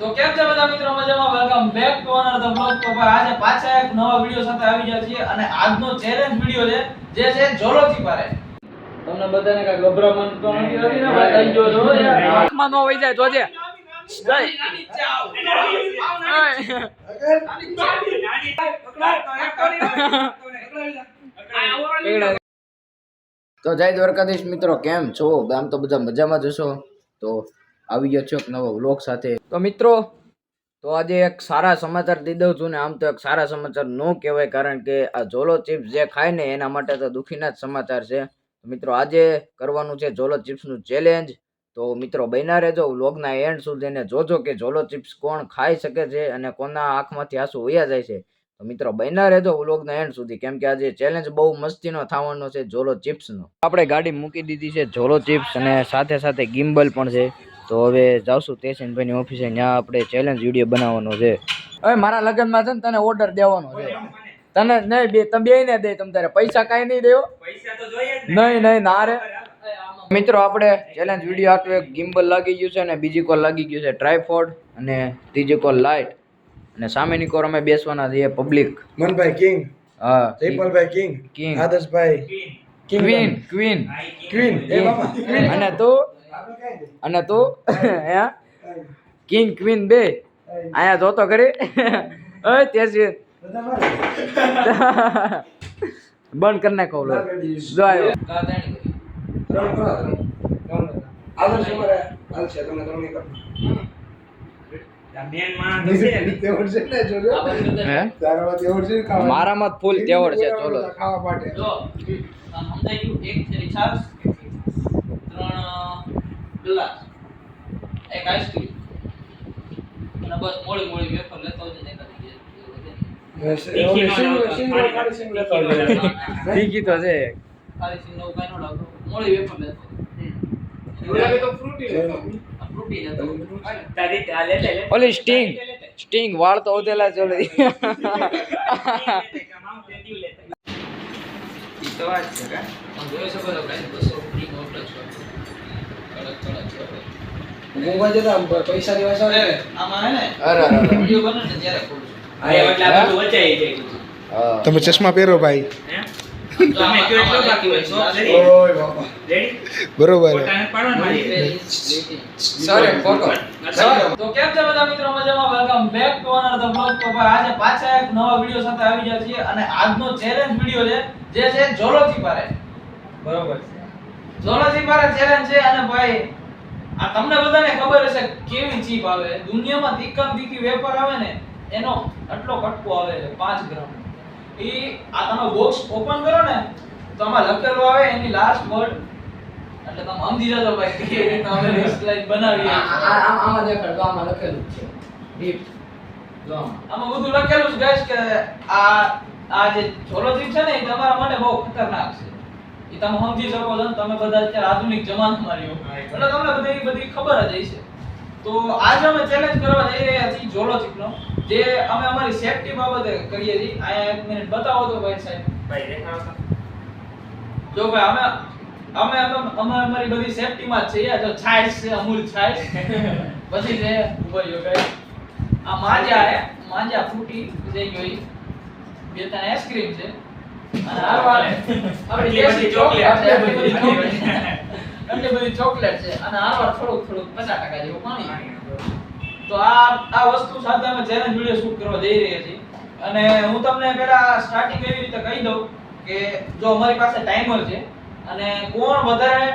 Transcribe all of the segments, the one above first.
તો કેમ છે બધા મિત્રો મજામાં? Welcome back to another blog. તો ભાઈ આજે પાછા એક નવા વિડિયો સાથે આવી ગયા છીએ અને આજનો ચેલેન્જ વિડિયો છે જે છે જોલોથી પારે. તમને બધાને કા ગભરામણ તો નથી હોતી ને ભાઈ? થઈ ગયો છો યાર, આંખમાં નો વઈ જાય જોજે. તો જય દ્વારકાધીશ મિત્રો, કેમ છો? આમ તો બધા મજામાં જ હશો. તો આવી ગયો છો એક નવો વ્લોગ સાથે. તો મિત્રો તો આજે એક સારા સમાચાર દઈ દઉં છું ને. આમ તો એક સારા સમાચાર ન કહેવાય, કારણ કે આ જોલો ચિપ્સ જે ખાય ને એના માટે તો દુખીના જ સમાચાર છે. મિત્રો આજે કરવાનું છે જોલો ચિપ્સનું ચેલેન્જ. તો મિત્રો બન્યા રહેજો વ્લોગના એન્ડ સુધી ને જોજો કે જોલો ચિપ્સ કોણ ખાઈ શકે છે અને કોના આંખમાંથી આંસુ વયા જાય છે. તો મિત્રો બન્યા રહેજો વ્લોગના એન્ડ સુધી, કેમ કે આજે ચેલેન્જ બહુ મસ્તીનો થવાનો છે જોલો ચિપ્સનો. આપણે ગાડી મૂકી દીધી છે જોલો ચિપ્સ અને સાથે સાથે ગિમ્બલ પણ છે. તો હવે જાવશું તેશનભાઈની ઓફિસે, ત્યાં આપણે ચેલેન્જ વિડીયો બનાવવાનો છે. હવે મારા લગ્નમાં છે ને તને ઓર્ડર દેવાનો છે. તને નહીં બે તમે બે ને દે, તમ તારે પૈસા કાંઈ નહીં દેવો. પૈસા તો જોઈએ નહીં નહીં ના રે. મિત્રો આપણે ચેલેન્જ વિડીયો આટલું એક ગિમ્બલ લાગી ગયું છે અને બીજી કોલ લાગી ગયું છે ટ્રાયપોડ અને ત્રીજી કોલ લાઇટ અને સામેની કોર અમે બેસવાના છીએ પબ્લિક. મનભાઈ કિંગ, હા જયપાલભાઈ કિંગ, આદર્શભાઈ ક્વીન ક્વીન ક્વીન, એ બાપા અને તું હે કિંગ ક્વીન બે આયા જોતો કરી. ઓય તેજી બંધ કરી નાખો લો. જો આવ્યો આદર્શ અમારે હાલશે, તમે ત્રણે કરો. મારામાં ફૂલ તેવડ છે. ચોલો ખાવા માટે જો સમજાઈ ગયું. એક થેલી છાશ, 3 ગ્લાસ, એક આઈસ્ક્રીમ અને બસ મોળી મોળી વેફર લેતો જઈને ઠીકી તો છે. ખાલી સિંગ નો કાઈ નો લાવતો, મોળી વેફર લેતો. ઓલી સ્ટિંગ વાળ તો ઉતેલા છે ઓલી. જોઈ શકો છો ગાઈસ, 200 ફ્રી હોટલ છે. મોંઘા જતા પૈસા દેવા છે. આમાં હે ને અરે વિડિયો બને ને ત્યારે ખોલું છું. તમે ચશ્મા પહેરો ભાઈ. તમે કયો એટલો બાકી હોય સો રેડી. ઓય બાપા બરોબર. સરે ફોટો. તો કેમ છે બધા મિત્રો મજામાં? Welcome back to another blog. તો ભાઈ આજે પાછા એક નવા વિડિયો સાથે આવી ગયા છીએ અને આજનો ચેલેન્જ વિડિયો છે જે છે જોલોથી પારે. બરોબર છે, જોલોથી પારે ચેલેન્જ છે. અને ભાઈ આ તમને બધાને ખબર હશે કેવી ચીપ આવે દુનિયામાં. તીખમ તીખી વેફર આવે ને એનો આટલો કટકો આવે છે 5 ગ્રામ. આ તમે બોક્સ ઓપન કરો ને તો આમાં લખેલું આવે એની લાસ્ટ વર્ડ, એટલે તમે સમજી જજો ભાઈ કે કેવી રીતે અમે લિસ્ટ લાઈન બનાવી. આમાં દેખાડ, આમાં લખેલું છે ડીપ. જો આમાં બધું લખેલું છે ગાઈસ કે આ જે જોલોથી છે ને એ તમારા માટે બહુ ખતરનાક છે. એ તમે સમજી શકો છો ને. તમે બધા અત્યારે આધુનિક જમાનામાં રહ્યો એટલે તમને બધી ખબર જ હશે. તો આજે અમે ચેલેન્જ કરવા જઈ રહ્યા છીએ જોલોથીનો, જે અમે અમારી સેફટી બાબતે કરીએ છીએ. આયા એક મિનિટ બતાવો તો ભાઈ સાહેબ. ભાઈ દેખાડો જો ભાઈ અમે અમારી બધી સેફટી માં જ છે. જો છાશ છે, અમૂલ છાશ, પછી છે ઉભો ગાઈસ આ માંજા ફ્રૂટી જઈ ગઈ, 2-3 આઈસ્ક્રીમ છે અને આરવાર આપણી દેશી ચોકલેટ છે. એટલી બધી ચોકલેટ છે અને આરવાર થોડુંક 50% જેવું પાણી. તો આ વસ્તુ સાથે અમે ચેલેન્જ વિડિયો શૂટ કરવા જઈ રહ્યા છીએ. અને હું તમને પહેલા સ્ટાર્ટિંગ એવી રીતે કહી દઉં કે જો અમારી પાસે ટાઈમર છે અને કોણ વધારે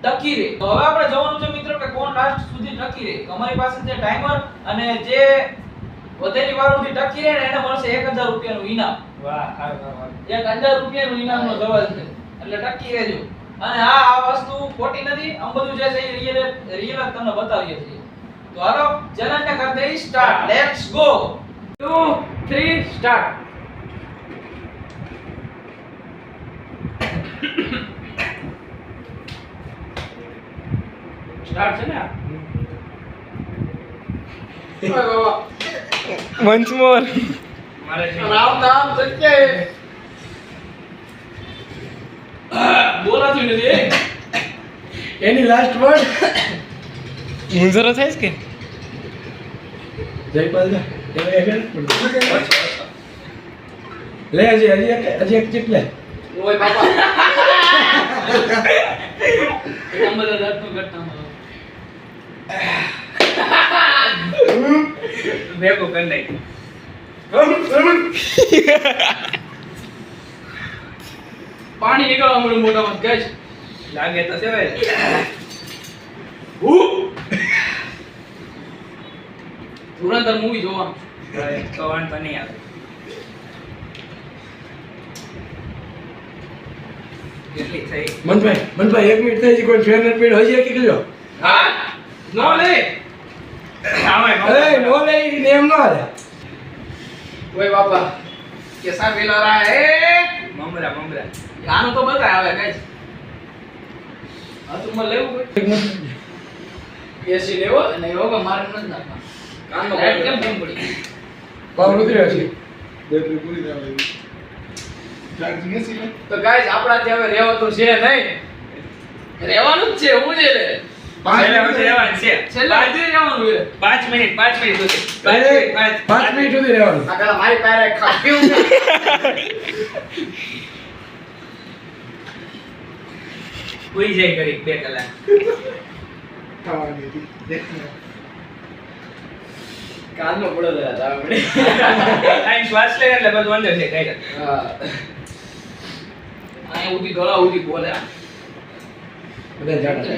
ટકી રહે. તો હવે આપણે જોવાનું છે મિત્રો કે કોણ લાસ્ટ સુધી ટકી રહે. તો અમારી પાસે છે ટાઈમર અને જે વધેલી વાર સુધી ટકી રહે ને એને મળશે 1000 રૂપિયાનું ઇનામ. વાહ, 1000 રૂપિયાનું ઇનામનો સવાલ છે, એટલે ટકી રહેજો. અને આ વસ્તુ ખોટી નથી, આમ બધું જે છે એ રિયલ જ તમને બતાવીએ છીએ. તો હાલો ચેલેન્જ ને કરી દઈએ start. Let's go. 2 3 start. Start છે ને ઓય બાબા વન્સ મોર. રામ નામ સત્ય બોલાતું નથી. એની લાસ્ટ વર્ડ મુંજરો થાય કે જયપાલ જા. લે હજી એક ચીપ લે. ઓય બાપા તમે બધા દાંતનું કરતા હો. ભેગું કરી નાખ્યું. પાણી નીકળવા મળ્યું મોઢામાં ગજ લાગે તો છે ભાઈ. ધુરંધર મૂવી જોવાનું તો વાંધો નહીં આવે. કેટલી થઈ? મનભાઈ 1 મિનિટ થઈ છે. કોઈ ફેર નથી પડ્યો હજી એક કીધો. હા નો લે એ નો લે ઈ એમ ન હાલે. ઓય બાપા કેસા વેલા રહા હે મમરા આનું તો બધા આવે ગાઈસ. આ તો મને લેવું કોઈ એસી લેવો અને યોગા મારે નથી નાખવા. કાનમાં લાઈટ કેમ બંધ પડી? પાવર ઉતરી રહ્યો છે. તો ગાઈસ આપડા ત્યાં હવે રહેવા તો છે નહીં. રહેવાનું જ છે હું જે રે. છેલ્લે હજી રહેવાનું છે. 5 મિનિટ સુધી. 5 મિનિટ સુધી રહેવાનું. આ પેલા મારી પાસે ખાપ્યું કોઈ જાય કરી 2 કલાક. કાનનો પડો લે આપણે ટાઈમ શ્વાસ લે એટલે બધું અંદર છે કઈ. હા આ ઉડી ગળા ઉડી બોલે. બધા જાડા.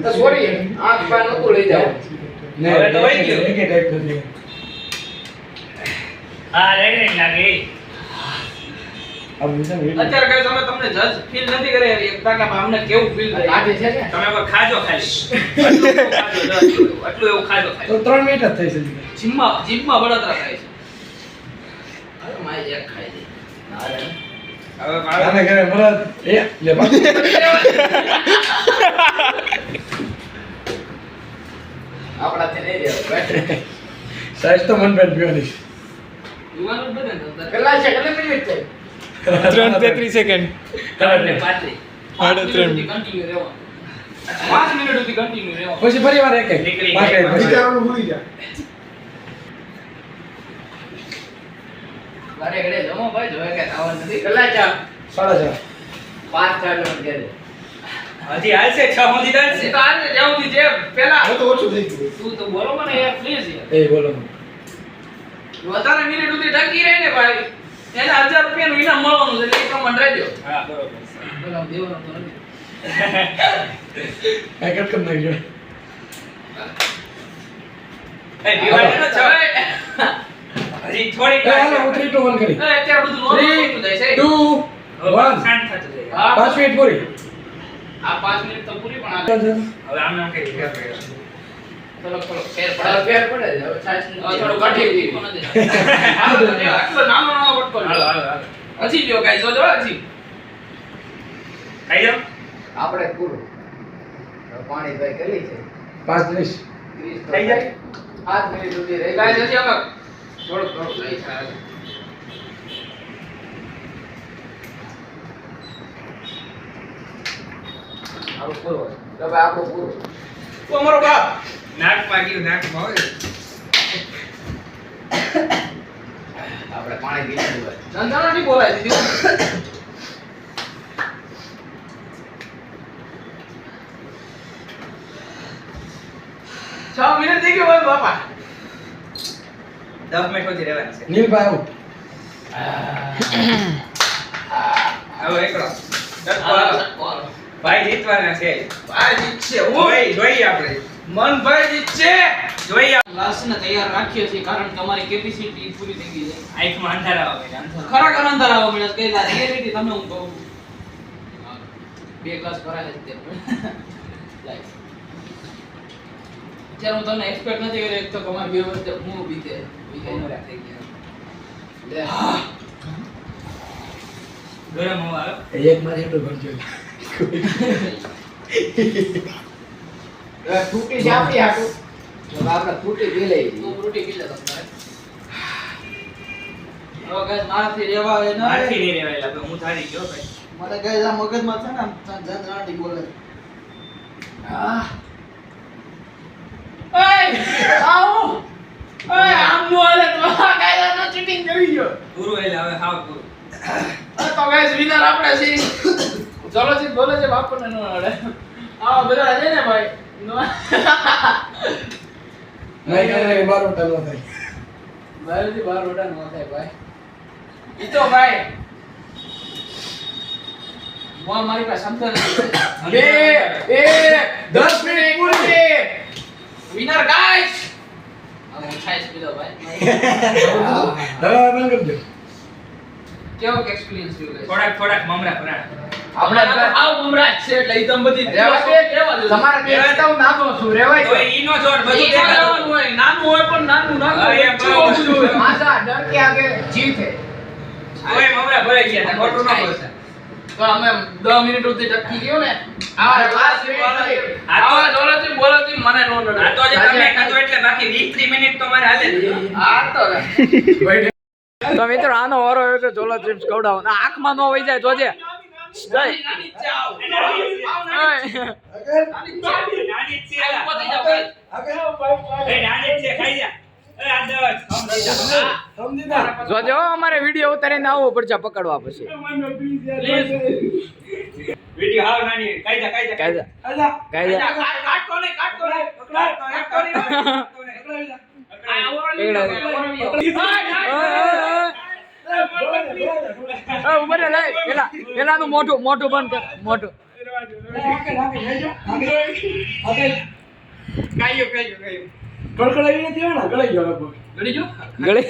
તો સોરી આંખ પર નતું લઈ જાવ. ને હવે તો વહી ગયું. એક ટાઈપ થતી. હા રેડી લાગે. આ મિશન અત્યારે કઈ તમે તમને જજ ફીલ નથી કરે એક તાકા અમને કેવું ફીલ થાય. લાગે છે કે તમે કોઈ ખાજો ખાલી. આટલું એવું ખાજો ખાલી. તો 3 મિનિટ જ થઈ છે. જીભમાં બળતરા થાય છે. અરે માય એક ખાઈ દે. હવે આને ઘરે મરદ એ લે બાકી આપણાથી નહીં રહેવું. સાઈઝ તો મન બેન પીવાની. યુવાનું બધે ને કેટલા છે કેટલી મિનિટ થઈ? 3-33 સેકન્ડ. પાટલી. સાડા 3 કન્ટિન્યુ રહેવાનું. 5 મિનિટ સુધી કન્ટિન્યુ રહેવાનું. પછી ફરી વાર એક નીકળી પાંચ જાય. મિનિટ વિચારવાનું ભૂલી જા. વારે ઘડે જમો ભાઈ જોવે કે આવવાનું નથી. કેટલા છે? 4:30. 5-4 મિનિટ કે હજી હાલશે 6 સુધી ચાલશે. તો આજે જાઉંથી જે પેલા હવે તો ઓછું થઈ ગયું. તું તો બોલો મને યાર પ્લીઝ યાર. એ બોલો. વધારે મિનિટ સુધી ટકી રહે ને ભાઈ એને 1000 રૂપિયાનું ઇનામ મળવાનું છે એટલે એ પ્રમાણે રહેજો. હા બરોબર. પેલા દેવાનો તો નથી. આ કટ કર નાખજો. એ દિવાળી નો છવાય. હજી થોડી એ હાલો હું 3 2 1 કરી. અત્યારે બધું નોર્મલ થઈ જાય છે. 2 1 શાંત થતું જાય. પાંચ મિનિટ પૂરી. આ 5 મિનિટ તો પૂરી પણ આ હવે આમ નામ કઈ ફેર પડ્યો. ચલો ફેર પડે. ફેર પડે છે. હવે છાશ થોડું કાઢી દીધું નથી. આટલો નાનો વટકો હાલો. હજી લ્યો ગાઈસ જો હજી. આઈ જાવ. આપણે પૂરું. હવે પાણી ભાઈ કેટલી છે? 5 30. 30 થઈ જાય. 5 મિનિટ સુધી રહી ગાઈસ જાય. હજી આમાં થોડું લઈ છે. આપણું પૂરું. તો ભાઈ આપણું પૂરું. ઓ અમારો બાપ નાક પાક્યું નાક ભાવે. આપણે પાણી પી લીધું ભાઈ. ધંધાનો નહીં બોલાય દીદી. 6 મિનિટ થઈ ગયો બાપા. 10 મિનિટ સુધી રહેવાનું છે. નીલભાઈ આવું. હવે એકલો. ભાઈ જીતવાના છે. ભાઈ જીતશે. જોઈએ આપણે. મનભાઈ જીતશે. જોઈએ. ક્લાસને તૈયાર રાખીએ છીએ કારણ કે અમારી કેપેસિટી પૂરી થઈ ગઈ છે. આંખમાં અંધારા આવે છે. ખરેખર અંધારા આવે છે. કે રિયાલિટી તમને હું કહું. 2 ક્લાસ કરાય છે તે. લાઈક જ્યારે હું તમને એક્સપેક્ટ નથી કર્યો એક તો તમારી બે વચ્ચે હું ઊભી છે વિજય થઈ ગયા લે ગરમ હવા આવે એક માં એટલું ભરજો. ફૂટી છે આપણી હાટું. તો આપણે ફૂટી પી લઈએ. તું રોટી પી લે તમારે હવે ગાઈસ મારાથી રેવા એ ના મારથી નહીં રેવાય એટલે હું થારી ગયો ભાઈ. મને ગાઈસ આ મગજમાં છે ને આમ જંદરાટી બોલે હા. એય આવો આવી ગયો પૂરું એટલે હવે હાવ પૂરું. તો ગાઈસ વિનર આપણે છીએ ચલો જી બોલે છે બાપુને નો આવડે આ બધા છે ને ભાઈ નહીં કરે મારો ટાઈમ ન થાય. બારથી બાર ઓડા નો થાય ભાઈ ઈ તો ભાઈ મારી પાસે શબ્દ નથી 10 મિનિટ પૂરી વિનર ગાઈસ આ છાઈસ પીધો ભાઈ દવા બંધ કરી દો. કેવો એક્સપીરિયન્સ રહ્યો guys? થોડાક મમરા ભરાણા. આપણે આવ ઉમરા છે એટલે ઈ તમે બધી રેવા દે, તમારે દેખાતા હું નાનો છું રેવાય તો ઈનો જોર બધું ઈ દેખાતું. નાનું હોય નાનું હોય પણ નાનું હા, એમ કેવું બરાબર. હોય માસા ડર કે આગે જીત હે તોય મમરા ભરાઈ ગયા હતા, ખોટું ન બોલતા. તો અમે 10 મિનિટ સુધી ટકી ગયો ને આવા પાંચ મિનિટ આ તો- આવા જોરાથી બોલાથી મને નો નડે આ તો જે તમે ખાધું એટલે બાકી 20-30 મિનિટ તો મારે હાલે જ. આ તો તો મિત્રો આનો ઓરો આવ્યો છે ચોલો ચિપ્સ ખવડાવો ના આંખમાં નો વઈ જાય જોજે નાની નાની ચાવ નાની જ છે આ. પતી જાવ guys. એ નાની જ છે, ખાઈ જા. એ આ દસ, આમ લઈ જા. સમજી ના. જોજે હો અમારે વિડિયો ઉતારીને આવવો પડશે પકડવા પછી વિડિયો હાવ નાની, ખાઈ જા, ખાઈ જા. કાયદા આજા. કાયદા કાટકો નહીં કાઢતો નહીં, કાઢતો નહીં. આ ઓરો કેળા. ઉભા રે લઈ પેલાનું મોઢું બંધ કર મોઢું નાખે, નાખે, લઈ જાઓ. નાખે. નાખે. કાયો. કડકડાવી નથી હોય ને, ગળાઈ ગયો લગભગ. ગળી જો ગળે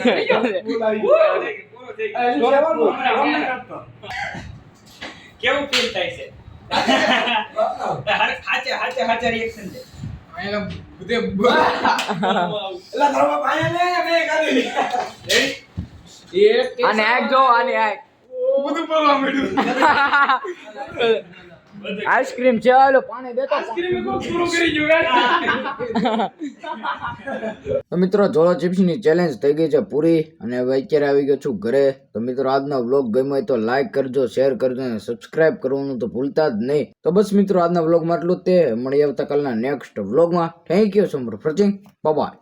બોલાવી. પૂરો થઈ ગયો. આ એનું સેવાનું, આમ નહીં કાઢતો. કેવું ફીલ થાય છે? હાચે રિએક્શન છે. એલા તારા પાયા ને મેં કાઢી. આને આગ જો આને આગ બધું બોલવા માંડ્યું. આઈસ્ક્રીમ છે હાલો પાણી દેતો પૂરું કરી ગયું guys. તો મિત્રો જોલો ચિપ્સ ની ચેલેન્જ થઈ ગઈ છે પૂરી અને હવે અત્યારે આવી ગયો છું ઘરે તો મિત્રો આજનો વ્લોગ ગમ્યો હોય તો લાઈક કરજો શેર કરજો અને સબસ્ક્રાઇબ કરવાનું તો ભૂલતા જ નહીં તો બસ મિત્રો આજના વ્લોગમાં એટલું જ તે મળી આવતા કાલના નેક્સ્ટ વ્લોગમાં thank you so much for watching bye bye